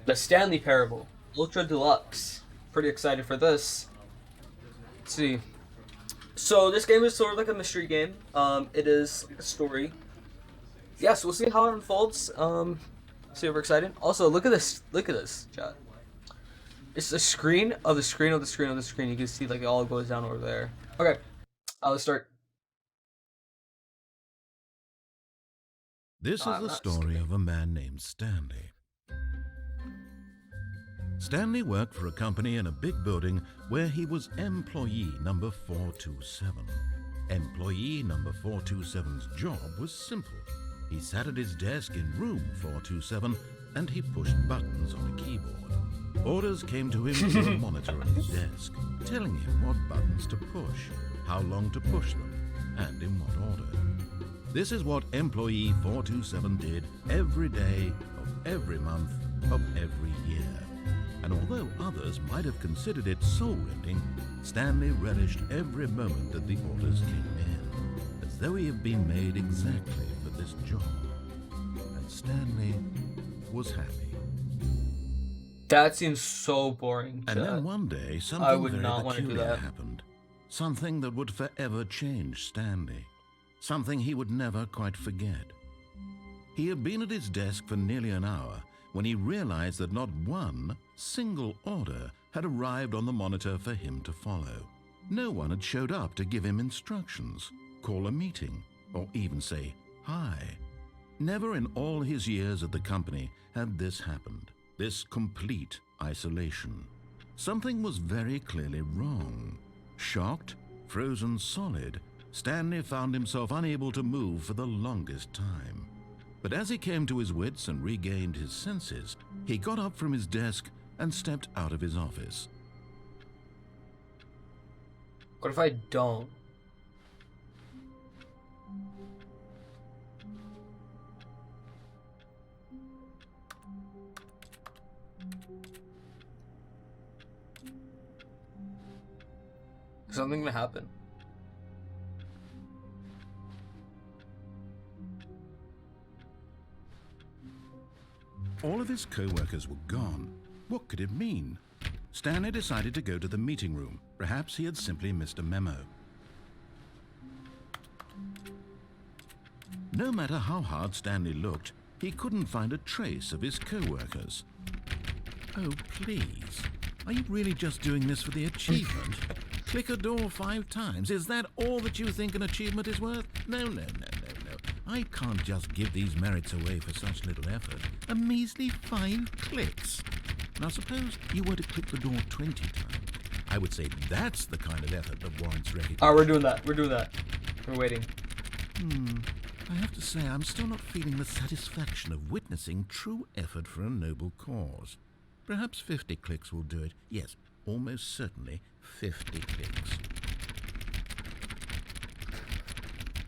The Stanley Parable Ultra Deluxe. Pretty excited for this. Let's see. So this game is sort of like a mystery game. It is a story. Yes, we'll see how it unfolds. Super excited. Also, look at this. Look at this, chat. It's the screen of the screen of the screen of the screen. You can see like it all goes down over there. Okay, let's start. This is the story of a man named Stanley. Stanley worked for a company in a big building where he was employee number 427. Employee number 427's job was simple. He sat at his desk in room 427 and he pushed buttons on a keyboard. Orders came to him through a monitor on his desk, telling him what buttons to push, how long to push them, and in what order. This is what employee 427 did every day of every month of every year. And although others might have considered it soul-rending, Stanley relished every moment that the orders came in, as though he had been made exactly for this job. And Stanley was happy. That seems so boring. And then one day, something very peculiar happened. Something that would forever change Stanley. Something he would never quite forget. He had been at his desk for nearly an hour when he realized that not one single order had arrived on the monitor for him to follow. No one had showed up to give him instructions, call a meeting, or even say hi. Never in all his years at the company had this happened, this complete isolation. Something was very clearly wrong. Shocked, frozen solid, Stanley found himself unable to move for the longest time. But as he came to his wits and regained his senses, he got up from his desk and stepped out of his office. What if I don't? Is something gonna happen? All of his co-workers were gone. What could it mean? Stanley decided to go to the meeting room. Perhaps he had simply missed a memo. No matter how hard Stanley looked, he couldn't find a trace of his co-workers. Oh, please. Are you really just doing this for the achievement? Click a door 5 times. Is that all that you think an achievement is worth? No. I can't just give these merits away for such little effort. A measly 5 clicks. Now suppose you were to click the door 20 times. I would say that's the kind of effort that warrants recognition. Oh, we're doing that. We're waiting. I have to say I'm still not feeling the satisfaction of witnessing true effort for a noble cause. Perhaps 50 clicks will do it. Yes, almost certainly 50 clicks.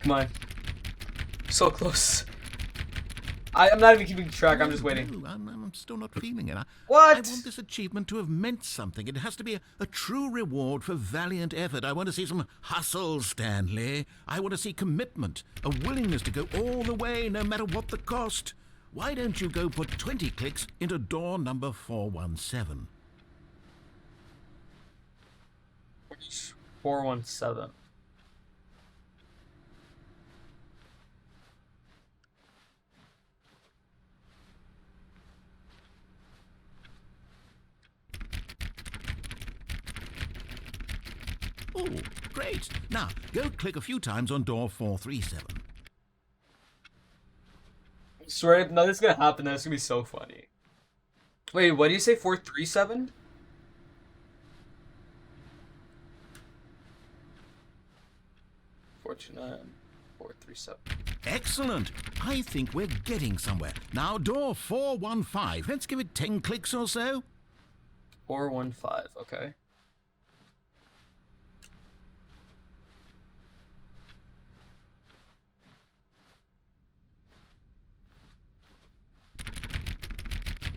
Come on. So close. I'm not even keeping track. I'm just waiting. No, I'm still not feeling it. What? I want this achievement to have meant something. It has to be a true reward for valiant effort. I want to see some hustle, Stanley. I want to see commitment, a willingness to go all the way, no matter what the cost. Why don't you go put 20 clicks into door number 417? 417. Oh, great. Now, go click a few times on door 437. I swear, if nothing's gonna happen, that's gonna be so funny. Wait, what do you say? 437? $429, 437. Excellent. I think we're getting somewhere. Now, door 415. Let's give it 10 clicks or so. 415, okay.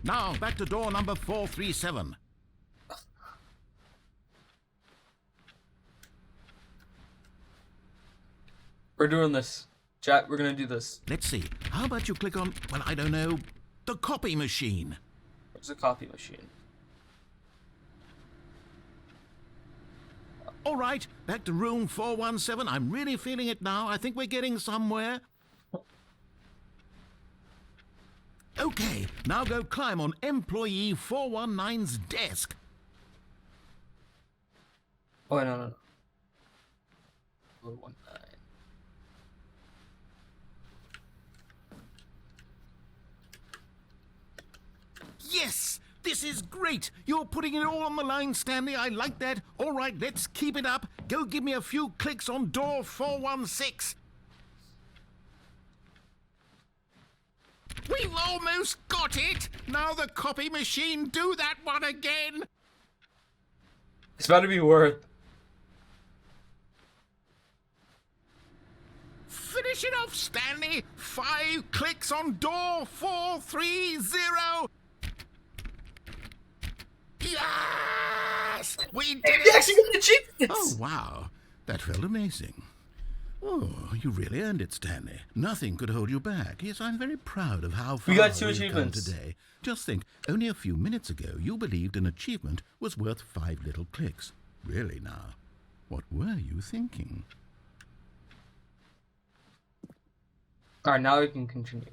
Now, back to door number 437. We're doing this. Chat, we're gonna do this. Let's see. How about you click on, well, I don't know, the copy machine? Where's the copy machine? All right, back to room 417. I'm really feeling it now. I think we're getting somewhere. Okay, now go climb on employee 419's desk. Oh, no. 419. Yes! This is great! You're putting it all on the line, Stanley. I like that. All right, let's keep it up. Go give me a few clicks on door 416. We've almost got it! Now the copy machine, do that one again! It's about to be worth. Finish it off, Stanley! 5 clicks on door 430! Yes! We did it! You actually got the achievements! Oh, wow. That felt amazing. Oh, you really earned it, Stanley. Nothing could hold you back. Yes, I'm very proud of how far We got 2 we've come achievements today. Just think, only a few minutes ago, you believed an achievement was worth 5 little clicks. Really now, what were you thinking? Alright, now we can continue.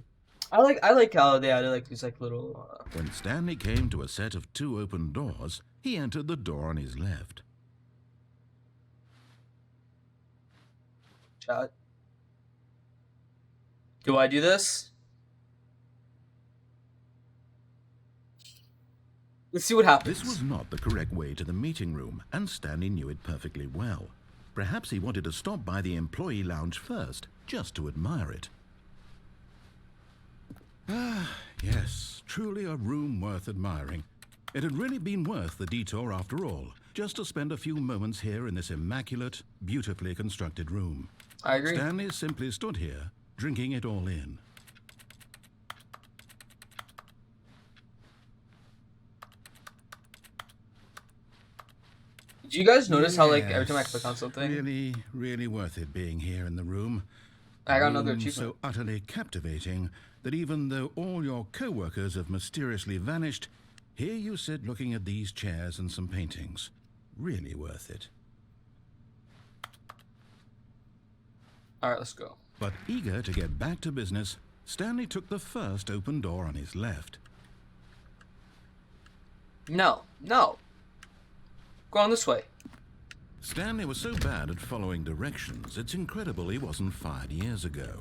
I like how they added like these like little When Stanley came to a set of 2 open doors, he entered the door on his left. chat. Do I do this? Let's see what happens. This was not the correct way to the meeting room, and Stanley knew it perfectly well. Perhaps he wanted to stop by the employee lounge first, just to admire it. Ah, yes, truly a room worth admiring. It had really been worth the detour after all, just to spend a few moments here in this immaculate, beautifully constructed room. I agree. Stanley simply stood here, drinking it all in. Did you guys notice how like every time I click on something, Really worth it being here in the room. I got another Room achievement. so utterly captivating that even though all your co-workers have mysteriously vanished, here you sit looking at these chairs and some paintings. Really worth it. Alright, let's go. But eager to get back to business, Stanley took the first open door on his left. No. Go on this way. Stanley was so bad at following directions, it's incredible he wasn't fired years ago.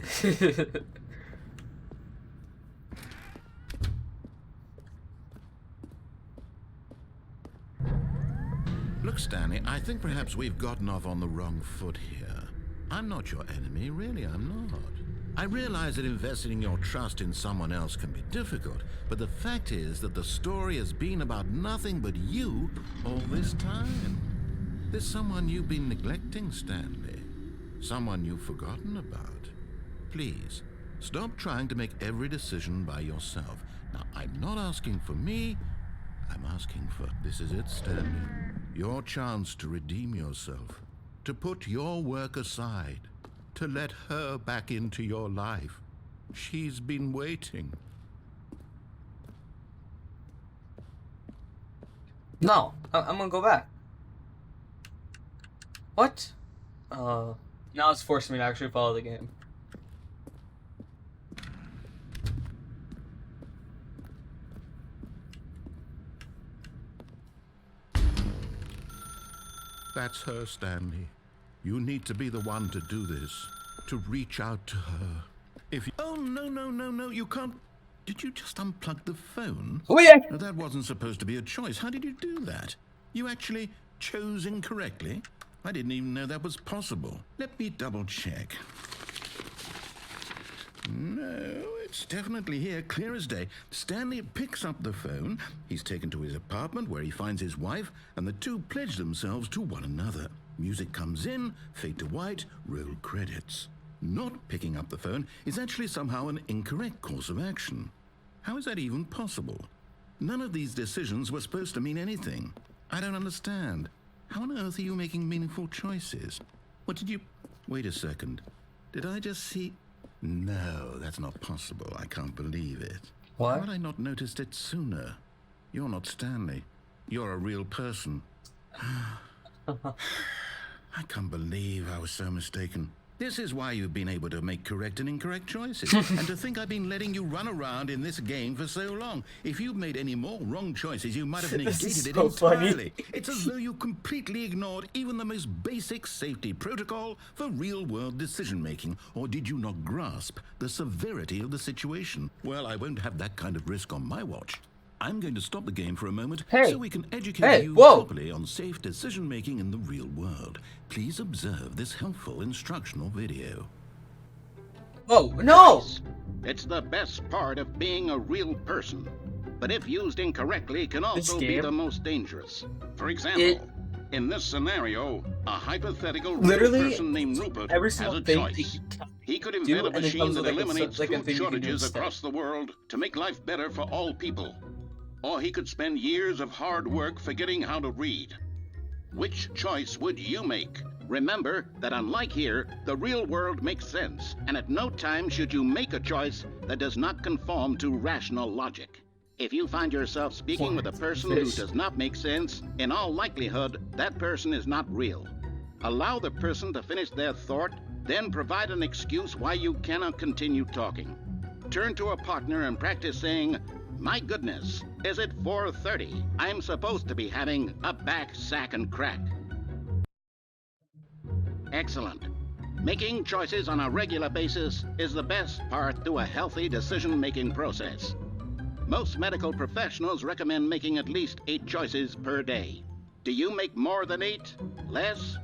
Look, Stanley, I think perhaps we've gotten off on the wrong foot here. I'm not your enemy, really, I'm not. I realize that investing your trust in someone else can be difficult, but the fact is that the story has been about nothing but you all this time. There's someone you've been neglecting, Stanley. Someone you've forgotten about. Please, stop trying to make every decision by yourself. Now, I'm not asking for me, I'm asking for, this is it, Stanley. Your chance to redeem yourself, to put your work aside, to let her back into your life. She's been waiting. No, I'm gonna go back. What? Now it's forcing me to actually follow the game. That's her, Stanley. You need to be the one to do this, to reach out to her. If you... Oh, no, you can't... Did you just unplug the phone? Oh yeah! No, that wasn't supposed to be a choice. How did you do that? You actually chose incorrectly? I didn't even know that was possible. Let me double check. No, it's definitely here, clear as day. Stanley picks up the phone. He's taken to his apartment where he finds his wife, and the two pledge themselves to one another. Music comes in, fade to white, roll credits. Not picking up the phone is actually somehow an incorrect course of action. How is that even possible? None of these decisions were supposed to mean anything. I don't understand. How on earth are you making meaningful choices? What did you... Wait a second. Did I just see... No, that's not possible. I can't believe it. What? How had I not noticed it sooner? You're not Stanley. You're a real person. I can't believe I was so mistaken. This is why you've been able to make correct and incorrect choices. And to think I've been letting you run around in this game for so long. If you'd made any more wrong choices, you might have negated it entirely. It's as though you completely ignored even the most basic safety protocol for real-world decision-making. Or did you not grasp the severity of the situation? Well, I won't have that kind of risk on my watch. I'm going to stop the game for a moment so we can educate you properly on safe decision-making in the real world. Please observe this helpful instructional video. Oh, no! It's the best part of being a real person, but if used incorrectly can also be the most dangerous. For example, in this scenario, a hypothetical real person named Rupert has a choice. He could invent a machine that eliminates food shortages across the world to make life better for all people. Or he could spend years of hard work forgetting how to read. Which choice would you make? Remember that unlike here, the real world makes sense, and at no time should you make a choice that does not conform to rational logic. If you find yourself speaking with a person who does not make sense, in all likelihood, that person is not real. Allow the person to finish their thought, then provide an excuse why you cannot continue talking. Turn to a partner and practice saying, "My goodness, is it 4:30? I'm supposed to be having a back, sack, and crack." Excellent. Making choices on a regular basis is the best part to a healthy decision-making process. Most medical professionals recommend making at least 8 choices per day. Do you make more than 8? Less?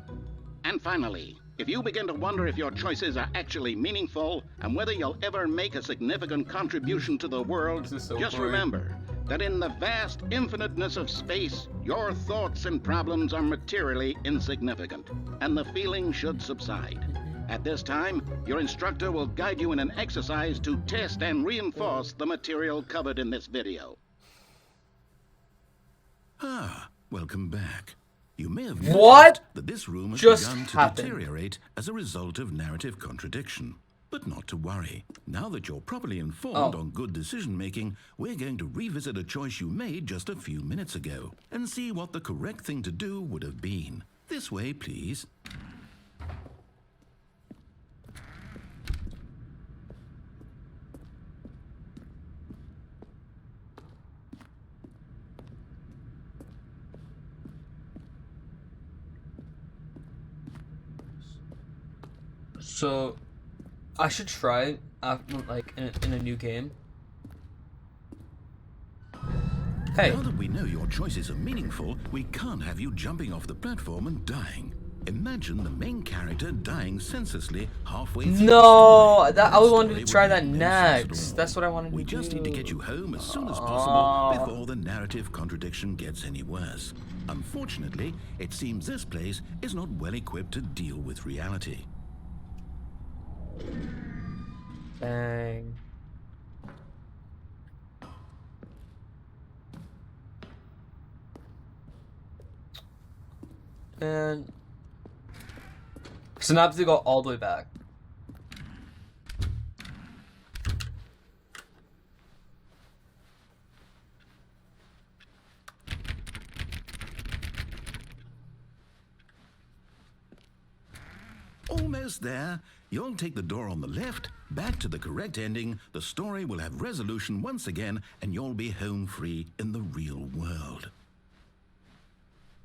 And finally, if you begin to wonder if your choices are actually meaningful and whether you'll ever make a significant contribution to the world, just remember that in the vast infiniteness of space, your thoughts and problems are materially insignificant, and the feeling should subside. At this time, your instructor will guide you in an exercise to test and reinforce the material covered in this video. Welcome back. You may have noticed that this room has begun to deteriorate as a result of narrative contradiction. But not to worry. Now that you're properly informed on good decision-making, we're going to revisit a choice you made just a few minutes ago and see what the correct thing to do would have been. This way, please. So, I should try it like in a new game. Hey. Now that we know your choices are meaningful, we can't have you jumping off the platform and dying. Imagine the main character dying senselessly halfway through. No, I wanted to try that next. That's what I wanted to do. We just need to get you home as soon as possible before the narrative contradiction gets any worse. Unfortunately, it seems this place is not well equipped to deal with reality. Dang. And so now I have to go all the way back. Almost there. You'll take the door on the left, back to the correct ending, the story will have resolution once again, and you'll be home free in the real world.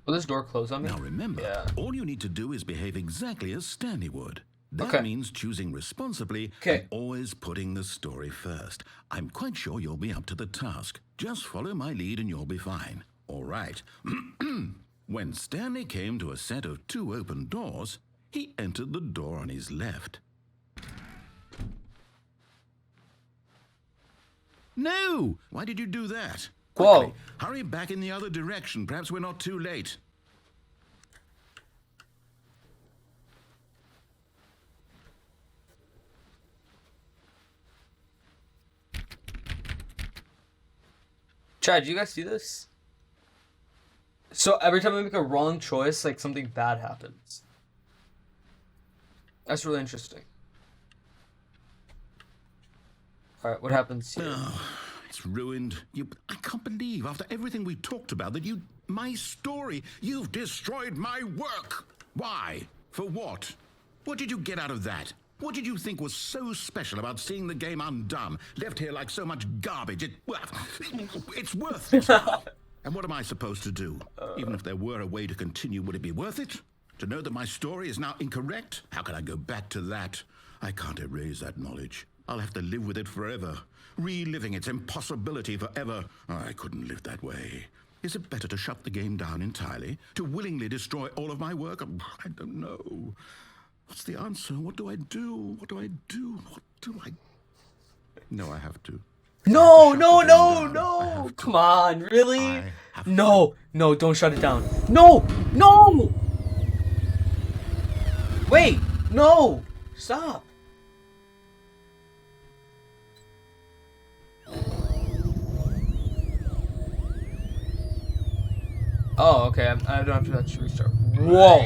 Will this door close on me? Now remember, all you need to do is behave exactly as Stanley would. That means choosing responsibly and always putting the story first. I'm quite sure you'll be up to the task. Just follow my lead and you'll be fine. All right. When Stanley came to a set of 2 open doors, he entered the door on his left. No! Why did you do that? Quickly, hurry back in the other direction. Perhaps we're not too late. Chad, do you guys see this? So every time I make a wrong choice, like something bad happens. That's really interesting. Alright, what happens here? It's ruined. I can't believe, after everything we talked about, that my story, you've destroyed my work. Why? For what? What did you get out of that? What did you think was so special about seeing the game undone, left here like so much garbage? It's worthless. And what am I supposed to do? Even if there were a way to continue, would it be worth it? To know that my story is now incorrect? How can I go back to that? I can't erase that knowledge. I'll have to live with it forever, reliving its impossibility forever. I couldn't live that way. Is it better to shut the game down entirely? To willingly destroy all of my work? I don't know. What's the answer? What do I do? What do I do? What do I... No, I have to. No! Come on, really? No, don't shut it down. No! Wait, no! Stop. Oh, okay. I don't have to touch restart. Whoa!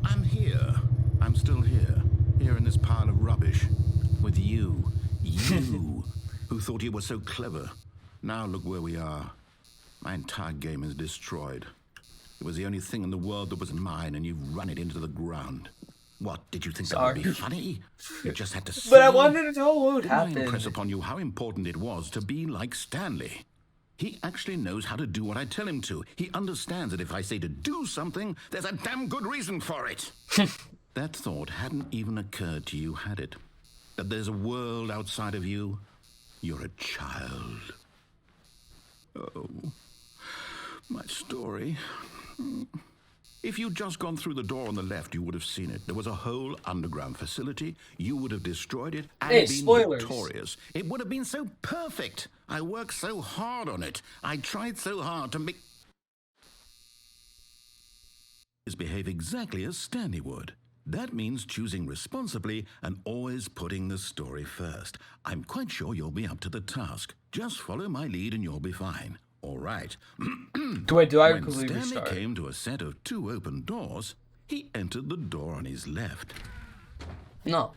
I'm here. I'm still here. Here in this pile of rubbish. With you. You, who thought you were so clever. Now look where we are. My entire game is destroyed. It was the only thing in the world that was mine, and you've run it into the ground. What, did you think that would be funny? You just had to see. But I wanted to know what would happen. I impress upon you how important it was to be like Stanley. He actually knows how to do what I tell him to. He understands that if I say to do something, there's a damn good reason for it. That thought hadn't even occurred to you, had it? That there's a world outside of you? You're a child. Oh, my story. If you'd just gone through the door on the left, you would have seen it. There was a whole underground facility. You would have destroyed it and been victorious. It would have been so perfect. I worked so hard on it. I tried so hard to make... behave exactly as Stanley would. That means choosing responsibly and always putting the story first. I'm quite sure you'll be up to the task. Just follow my lead and you'll be fine. All right. Do I When Stanley came to a set of 2 open doors, he entered the door on his left. No.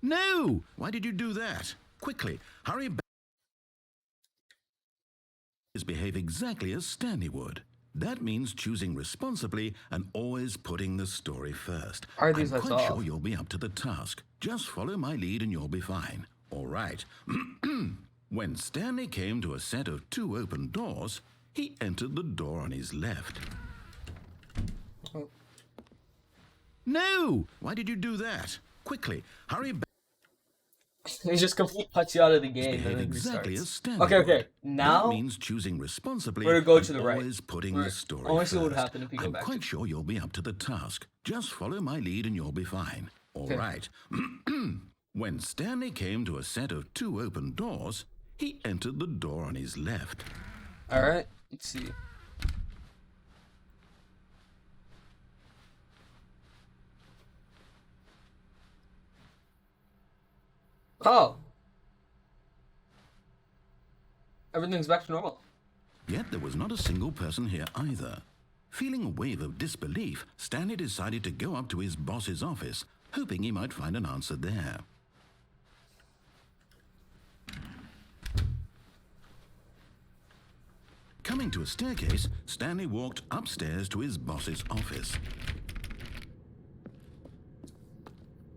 No! Why did you do that? Quickly, hurry back. Behave exactly as Stanley would. That means choosing responsibly and always putting the story first. I'm quite sure you'll be up to the task. Just follow my lead and you'll be fine. All right. When Stanley came to a set of 2 open doors, he entered the door on his left. Oh. No! Why did you do that? Quickly, hurry back. He just completely cuts you out of the game and then exactly as Stanley Okay. Now that means choosing responsibly. we're gonna go to the right. Always putting the story I want to see what would first. happen if you go back. I'm quite sure you'll be up to the task. Just follow my lead and you'll be fine. All right. When Stanley came to a set of 2 open doors, he entered the door on his left. All right. Let's see. Oh. Everything's back to normal. Yet there was not a single person here either. Feeling a wave of disbelief, Stanley decided to go up to his boss's office, hoping he might find an answer there. Coming to a staircase, Stanley walked upstairs to his boss's office.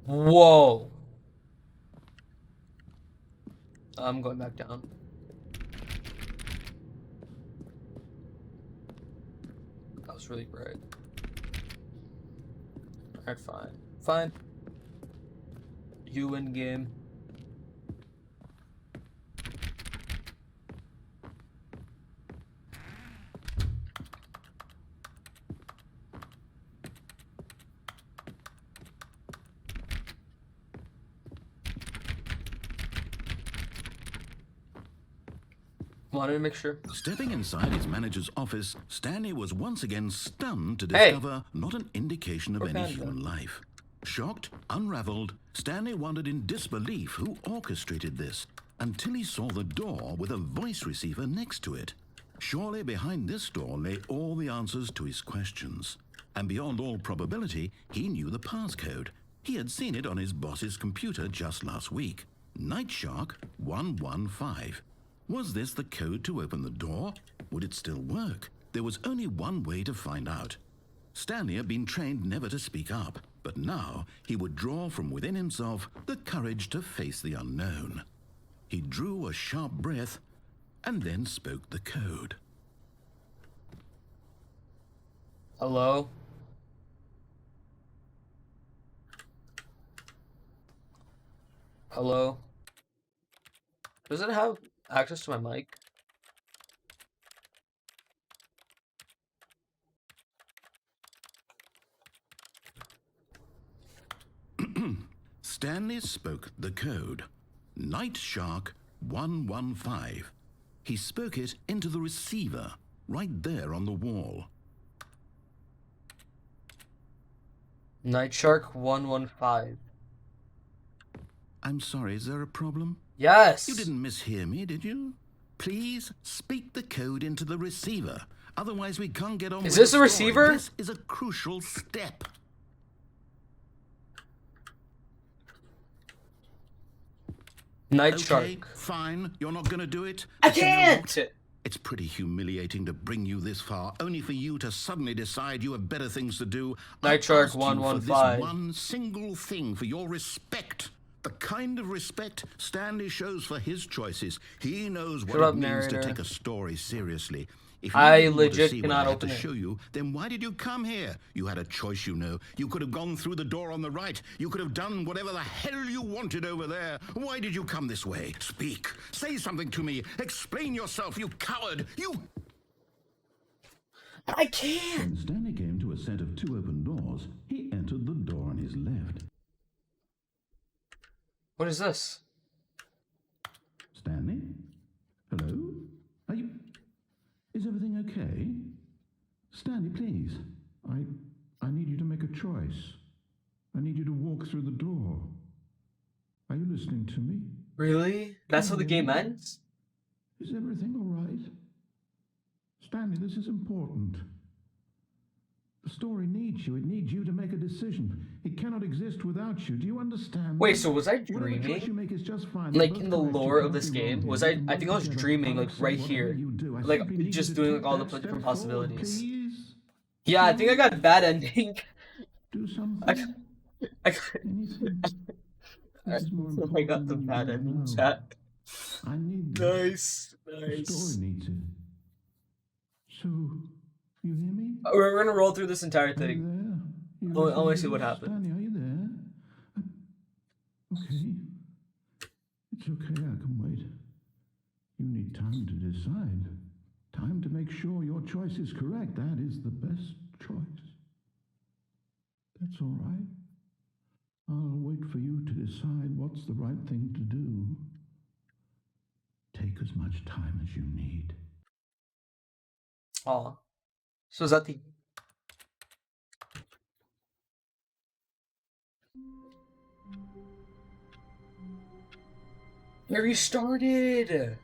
Whoa. I'm going back down. That was really bright. Alright, fine. You win game. Wanted to make sure. Stepping inside his manager's office, Stanley was once again stunned to discover not an indication of any human life. Shocked, unraveled, Stanley wondered in disbelief who orchestrated this, until he saw the door with a voice receiver next to it. Surely behind this door lay all the answers to his questions. And beyond all probability, he knew the passcode. He had seen it on his boss's computer just last week. Night Shark 115. Was this the code to open the door? Would it still work? There was only one way to find out. Stanley had been trained never to speak up, but now he would draw from within himself the courage to face the unknown. He drew a sharp breath and then spoke the code. Hello? Hello? Does it have access to my mic? Stanley spoke the code. Night Shark 115. He spoke it into the receiver, right there on the wall. Night Shark 115. I'm sorry, is there a problem? Yes! You didn't mishear me, did you? Please speak the code into the receiver. Otherwise we can't get on with the story. Is this a receiver? This is a crucial step. Night Okay, Shark. fine. You're not going to do it? I But you know can't! what? It's pretty humiliating to bring you this far, only for you to suddenly decide you have better things to do. Night Shark asked you for 115. this one single thing, for your respect. The kind of respect Stanley shows for his choices. He knows what Shut up, it means narrator. to take a story seriously. If you I didn't want to legit see cannot what I had open to it. show you, then why did you come here? You had a choice, you know. You could have gone through the door on the right. You could have done whatever the hell you wanted over there. Why did you come this way? Speak. Say something to me. Explain yourself, you coward. You... I can't! When Stanley came to a set of two open doors, he entered the door on his left. What is this? Stanley? Hello? Are you... Is everything okay? Stanley, please. I need you to make a choice. I need you to walk through the door. Are you listening to me? Really? That's how the game ends? Is everything all right? Stanley, this is important. The story needs you. It needs you to make a decision. It cannot exist without you. Do you understand? Wait, so was I Whatever choice you dreaming? make is just fine. Like, They're in both the correct. You lore of can't this be wrong game, here. was You I can think I work was together. dreaming, like, Alex said right whatever here. you do. I Like, simply need you just to doing, take like, all the that step different forward, possibilities. please. Yeah, I think I got bad ending. Do something. I Anything. This is more I important got the than you bad ever ending, know. chat. I need this. Nice, The nice. story needs it. So, you hear me? We're gonna roll through this entire Are you thing. there? You I wanna listening see to what this? happened. Stanley, are you there? Okay. It's okay, I can wait. You need time to decide. Time to make sure your choice is correct. That is the best choice. That's all right. I'll wait for you to decide what's the right thing to do. Take as much time as you need. Aw. So is that the... I restarted!